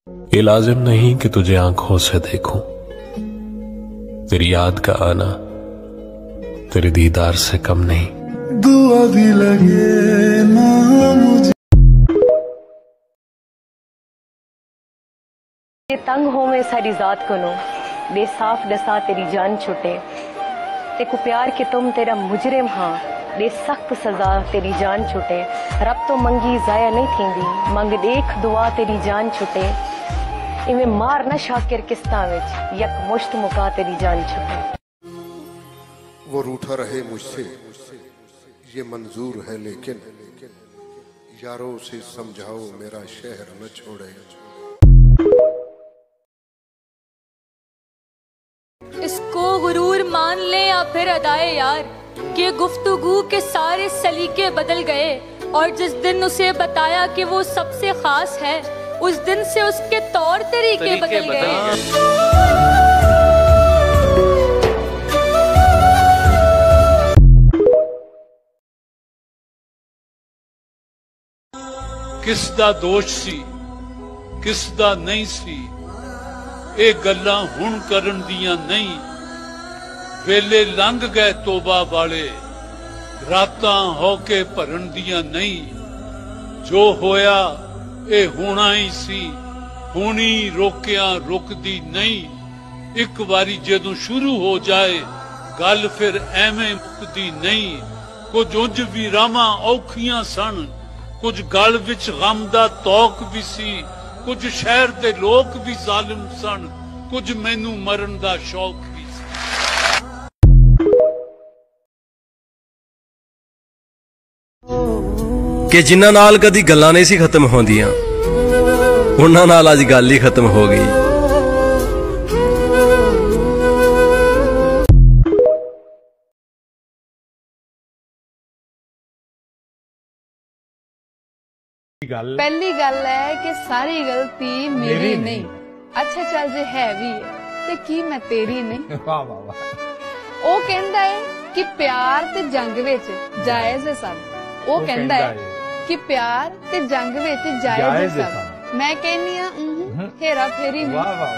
ये लाजिम नहीं कि तुझे आंखों से देखूं, तेरी याद का आना तेरे दीदार से कम नहीं। दुआ भी लगे ना मुझे। तंग हो में सारी जात को नो बेसाफ डसा तेरी जान छुटे, तेको प्यार के तुम तेरा मुजरिम हाँ दे सख्त सजा तेरी जान छुटे। रब तो मंगी जाया नहीं थींदी, मंग देख दुआ तेरी जान छुटे। इवें मार न शाकिर किस्ता विच यक मुश्त मुका तेरी जान छुटे। वो रूठा रहे मुझसे ये मंजूर है, लेकिन यारों से समझाओ मेरा शहर न छोड़े। इसको गुरूर मान ले या फिर अदाए यार कि गुफ्तगू के सारे सलीके बदल गए, और जिस दिन उसे बताया कि वो सबसे खास है उस दिन से उसके तौर तरीके बदल गए। किस दा दोष सी किस दा नहीं सी, ये गल्लां हुण करन दियां नहीं। वेले लंघ गए तोबा वाले, रातां होके भरन दियां नहीं। जो होया ये होना ही सी, हुणी रोकिया रुकदी नहीं। एक बारी जदों शुरू हो जाए गल फिर एवें मुकदी नहीं। कुछ उंज भी रावां औखियां सन, कुछ गल विच गम दा तौक भी सी। कुछ शहर दे लोग भी जालिम सन, कुछ मैनू मरन दा शौक भी सी। कि जिन्हां नाल कदी गल्लां नहीं सी खत्म होंदियां, उन्हां नाल अज गल ही खत्म हो गई। पहली गल है कि सारी गलती मेरी नहीं। अच्छा चल जे है भी है ते की मैं तेरी नहीं। वाह वाह वाह। ओ कहंदा है कि प्यार ते जंग विच जायज है सब। ओ कहंदा है कि प्यार ते जंग विच जायज है सब। मैं कहनी हां हेरा फेरी नहीं। वाह वाह।